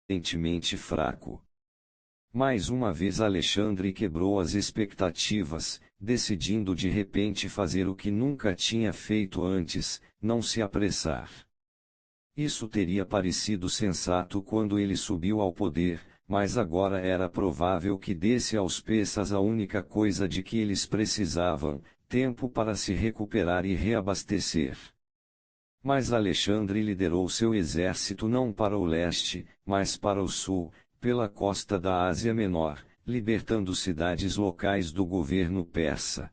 aparentemente fraco. Mais uma vez Alexandre quebrou as expectativas, decidindo de repente fazer o que nunca tinha feito antes, não se apressar. Isso teria parecido sensato quando ele subiu ao poder, mas agora era provável que desse aos persas a única coisa de que eles precisavam: tempo para se recuperar e reabastecer. Mas Alexandre liderou seu exército não para o leste, mas para o sul, pela costa da Ásia Menor, libertando cidades locais do governo persa.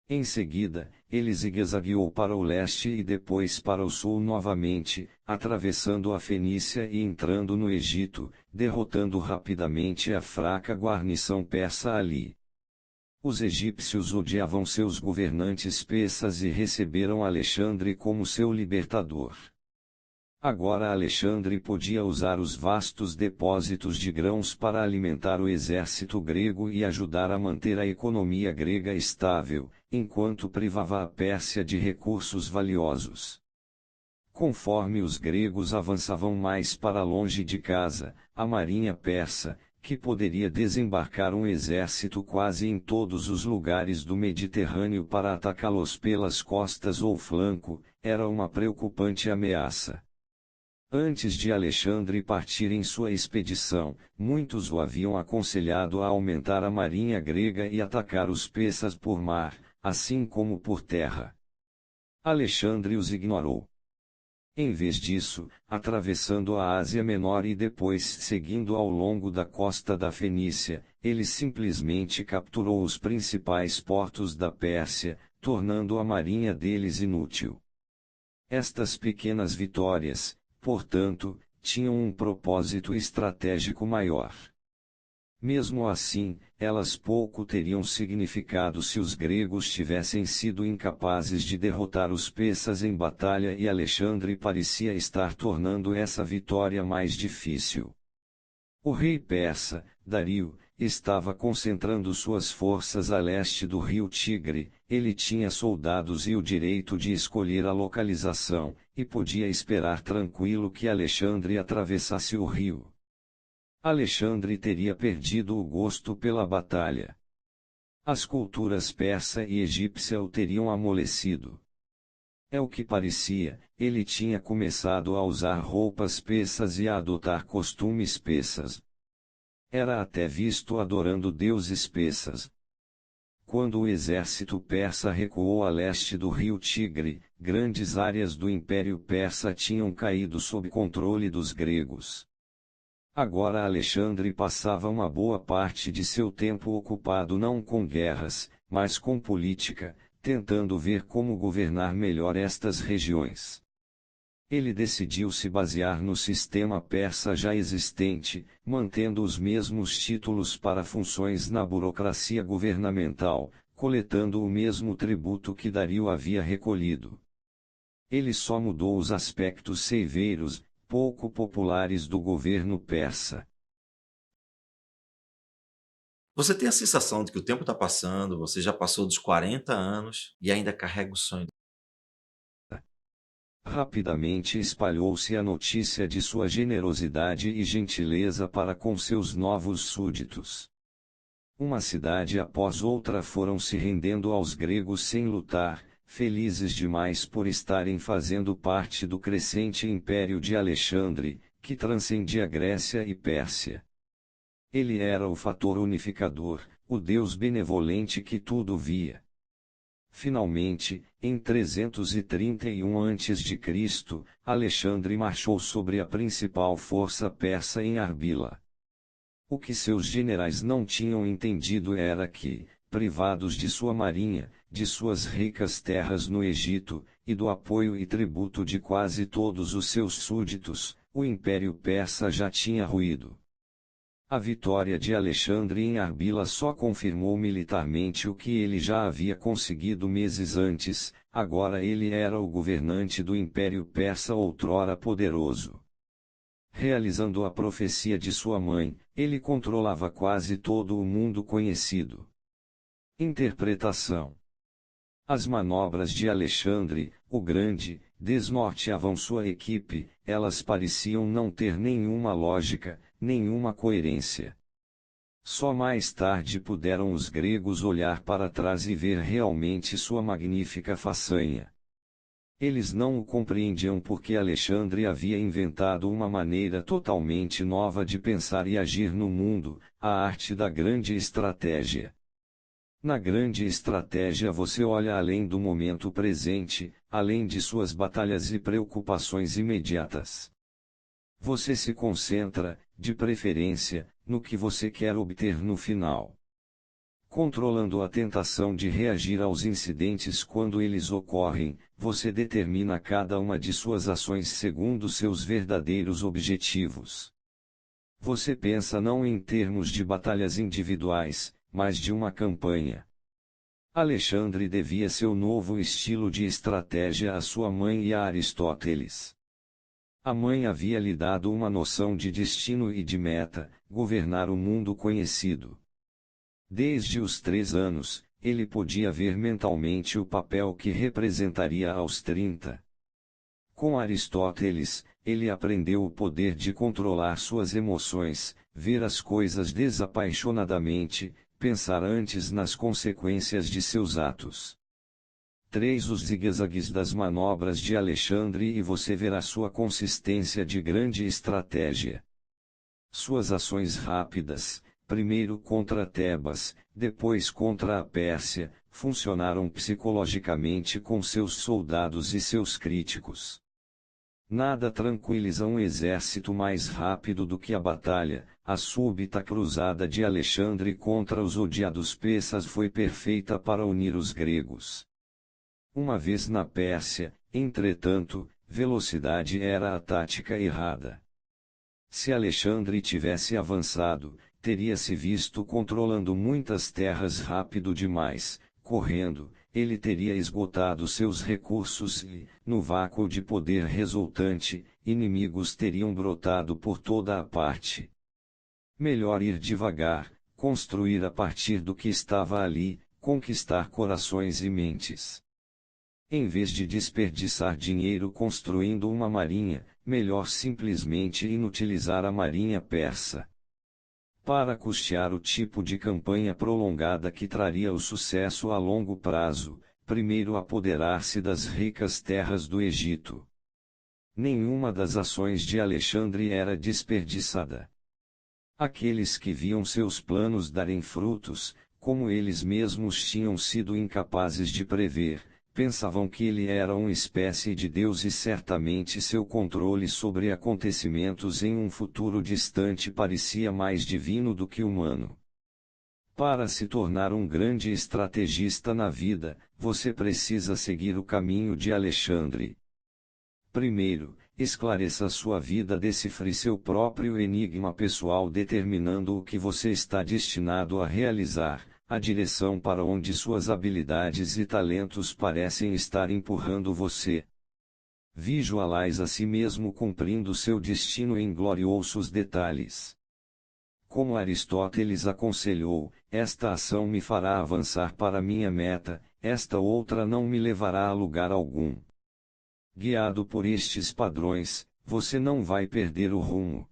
Em seguida, ele zigue-zagueou para o leste e depois para o sul novamente, atravessando a Fenícia e entrando no Egito, derrotando rapidamente a fraca guarnição persa ali. Os egípcios odiavam seus governantes persas e receberam Alexandre como seu libertador. Agora Alexandre podia usar os vastos depósitos de grãos para alimentar o exército grego e ajudar a manter a economia grega estável, enquanto privava a Pérsia de recursos valiosos. Conforme os gregos avançavam mais para longe de casa, a marinha persa, que poderia desembarcar um exército quase em todos os lugares do Mediterrâneo para atacá-los pelas costas ou flanco, era uma preocupante ameaça. Antes de Alexandre partir em sua expedição, muitos o haviam aconselhado a aumentar a marinha grega e atacar os persas por mar, assim como por terra. Alexandre os ignorou. Em vez disso, atravessando a Ásia Menor e depois seguindo ao longo da costa da Fenícia, ele simplesmente capturou os principais portos da Pérsia, tornando a marinha deles inútil. Estas pequenas vitórias, portanto, tinham um propósito estratégico maior. Mesmo assim, elas pouco teriam significado se os gregos tivessem sido incapazes de derrotar os persas em batalha e Alexandre parecia estar tornando essa vitória mais difícil. O rei persa, Dario, estava concentrando suas forças a leste do rio Tigre. Ele tinha soldados e o direito de escolher a localização, e podia esperar tranquilo que Alexandre atravessasse o rio. Alexandre teria perdido o gosto pela batalha. As culturas persa e egípcia o teriam amolecido. É o que parecia, ele tinha começado a usar roupas persas e a adotar costumes persas. Era até visto adorando deuses persas. Quando o exército persa recuou a leste do rio Tigre, grandes áreas do Império Persa tinham caído sob controle dos gregos. Agora Alexandre passava uma boa parte de seu tempo ocupado não com guerras, mas com política, tentando ver como governar melhor estas regiões. Ele decidiu se basear no sistema persa já existente, mantendo os mesmos títulos para funções na burocracia governamental, coletando o mesmo tributo que Dario havia recolhido. Ele só mudou os aspectos severos, pouco populares do governo persa. Você tem a sensação de que o tempo está passando, você já passou dos 40 anos e ainda carrega o sonho. Rapidamente espalhou-se a notícia de sua generosidade e gentileza para com seus novos súditos. Uma cidade após outra foram se rendendo aos gregos sem lutar, felizes demais por estarem fazendo parte do crescente império de Alexandre, que transcendia Grécia e Pérsia. Ele era o fator unificador, o Deus benevolente que tudo via. Finalmente, em 331 a.C., Alexandre marchou sobre a principal força persa em Arbila. O que seus generais não tinham entendido era que, privados de sua marinha, de suas ricas terras no Egito, e do apoio e tributo de quase todos os seus súditos, o Império Persa já tinha ruído. A vitória de Alexandre em Arbila só confirmou militarmente o que ele já havia conseguido meses antes: agora ele era o governante do Império Persa outrora poderoso. Realizando a profecia de sua mãe, ele controlava quase todo o mundo conhecido. Interpretação: as manobras de Alexandre, o Grande, desnorteavam sua equipe, elas pareciam não ter nenhuma lógica, nenhuma coerência. Só mais tarde puderam os gregos olhar para trás e ver realmente sua magnífica façanha. Eles não o compreendiam porque Alexandre havia inventado uma maneira totalmente nova de pensar e agir no mundo, a arte da grande estratégia. Na grande estratégia você olha além do momento presente, além de suas batalhas e preocupações imediatas. Você se concentra, de preferência, no que você quer obter no final. Controlando a tentação de reagir aos incidentes quando eles ocorrem, você determina cada uma de suas ações segundo seus verdadeiros objetivos. Você pensa não em termos de batalhas individuais, mas de uma campanha. Alexandre devia seu novo estilo de estratégia à sua mãe e a Aristóteles. A mãe havia lhe dado uma noção de destino e de meta, governar o mundo conhecido. Desde os 3 anos, ele podia ver mentalmente o papel que representaria aos 30. Com Aristóteles, ele aprendeu o poder de controlar suas emoções, ver as coisas desapaixonadamente, pensar antes nas consequências de seus atos. 3 Os zigue-zagues das manobras de Alexandre e você verá sua consistência de grande estratégia. Suas ações rápidas, primeiro contra Tebas, depois contra a Pérsia, funcionaram psicologicamente com seus soldados e seus críticos. Nada tranquiliza um exército mais rápido do que a batalha. A súbita cruzada de Alexandre contra os odiados persas foi perfeita para unir os gregos. Uma vez na Pérsia, entretanto, velocidade era a tática errada. Se Alexandre tivesse avançado, teria-se visto controlando muitas terras rápido demais, correndo, ele teria esgotado seus recursos e, no vácuo de poder resultante, inimigos teriam brotado por toda a parte. Melhor ir devagar, construir a partir do que estava ali, conquistar corações e mentes. Em vez de desperdiçar dinheiro construindo uma marinha, melhor simplesmente inutilizar a marinha persa. Para custear o tipo de campanha prolongada que traria o sucesso a longo prazo, primeiro apoderar-se das ricas terras do Egito. Nenhuma das ações de Alexandre era desperdiçada. Aqueles que viam seus planos darem frutos, como eles mesmos tinham sido incapazes de prever, pensavam que ele era uma espécie de Deus e certamente seu controle sobre acontecimentos em um futuro distante parecia mais divino do que humano. Para se tornar um grande estrategista na vida, você precisa seguir o caminho de Alexandre. Primeiro, esclareça sua vida, decifre seu próprio enigma pessoal determinando o que você está destinado a realizar, a direção para onde suas habilidades e talentos parecem estar empurrando você. Visualize a si mesmo cumprindo seu destino em gloriosos detalhes. Como Aristóteles aconselhou, esta ação me fará avançar para minha meta, esta outra não me levará a lugar algum. Guiado por estes padrões, você não vai perder o rumo.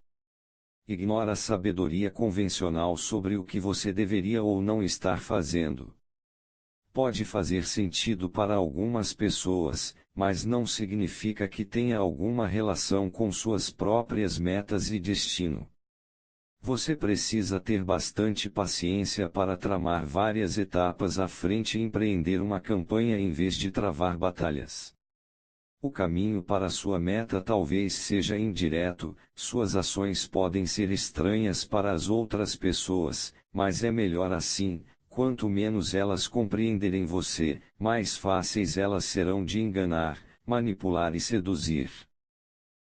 Ignora a sabedoria convencional sobre o que você deveria ou não estar fazendo. Pode fazer sentido para algumas pessoas, mas não significa que tenha alguma relação com suas próprias metas e destino. Você precisa ter bastante paciência para tramar várias etapas à frente e empreender uma campanha em vez de travar batalhas. O caminho para sua meta talvez seja indireto, suas ações podem ser estranhas para as outras pessoas, mas é melhor assim, quanto menos elas compreenderem você, mais fáceis elas serão de enganar, manipular e seduzir.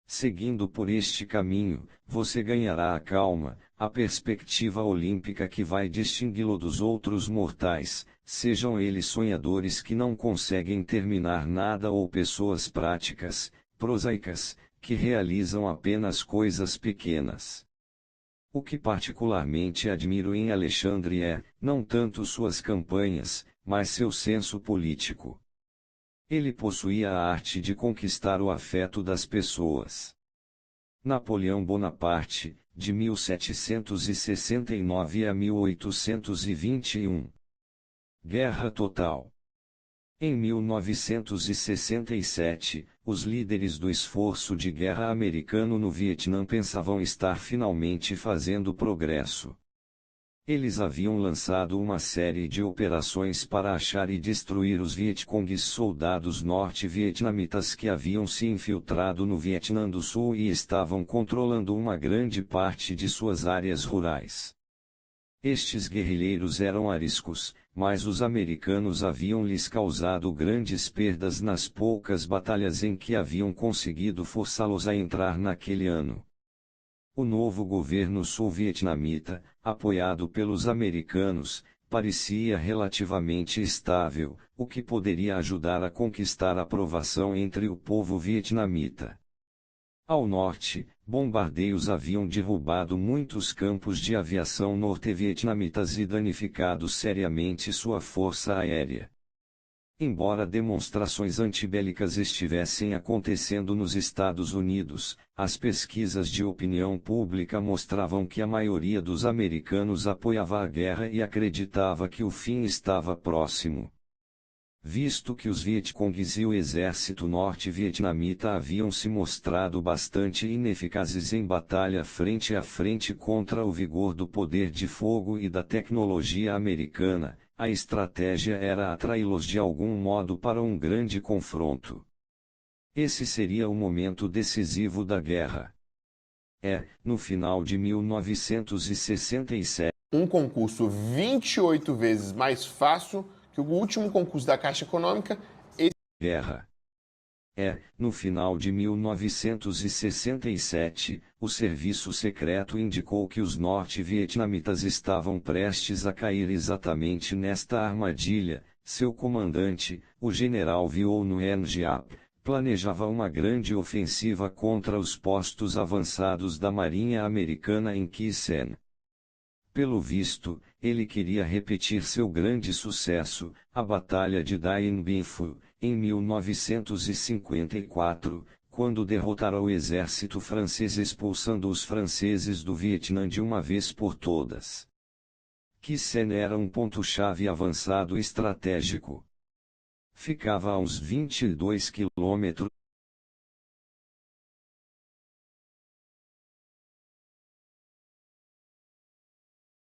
Seguindo por este caminho, você ganhará a calma, a perspectiva olímpica que vai distingui-lo dos outros mortais, sejam eles sonhadores que não conseguem terminar nada ou pessoas práticas, prosaicas, que realizam apenas coisas pequenas. O que particularmente admiro em Alexandre é, não tanto suas campanhas, mas seu senso político. Ele possuía a arte de conquistar o afeto das pessoas. Napoleão Bonaparte, de 1769 a 1821. Guerra total. Em 1967, os líderes do esforço de guerra americano no Vietnã pensavam estar finalmente fazendo progresso. Eles haviam lançado uma série de operações para achar e destruir os Vietcongues, soldados norte-vietnamitas que haviam se infiltrado no Vietnã do Sul e estavam controlando uma grande parte de suas áreas rurais. Estes guerrilheiros eram ariscos, mas os americanos haviam lhes causado grandes perdas nas poucas batalhas em que haviam conseguido forçá-los a entrar naquele ano. O novo governo sul-vietnamita, apoiado pelos americanos, parecia relativamente estável, o que poderia ajudar a conquistar aprovação entre o povo vietnamita. Ao norte, bombardeios haviam derrubado muitos campos de aviação norte-vietnamitas e danificado seriamente sua força aérea. Embora demonstrações antibélicas estivessem acontecendo nos Estados Unidos, as pesquisas de opinião pública mostravam que a maioria dos americanos apoiava a guerra e acreditava que o fim estava próximo. Visto que os Vietcongues e o exército norte-vietnamita haviam se mostrado bastante ineficazes em batalha frente a frente contra o vigor do poder de fogo e da tecnologia americana, a estratégia era atraí-los de algum modo para um grande confronto. Esse seria o momento decisivo da guerra. No final de 1967. Um concurso 28 vezes mais fácil que o último concurso da Caixa Econômica. Guerra. No final de 1967, o serviço secreto indicou que os norte-vietnamitas estavam prestes a cair exatamente nesta armadilha. Seu comandante, o general Viu Nguyen Giap, planejava uma grande ofensiva contra os postos avançados da Marinha Americana em Khe Sanh. Pelo visto, ele queria repetir seu grande sucesso, a Batalha de Dien Bien Phu, em 1954, quando derrotara o exército francês expulsando os franceses do Vietnã de uma vez por todas. Khe Sanh era um ponto-chave avançado estratégico. Ficava a uns 22 quilômetros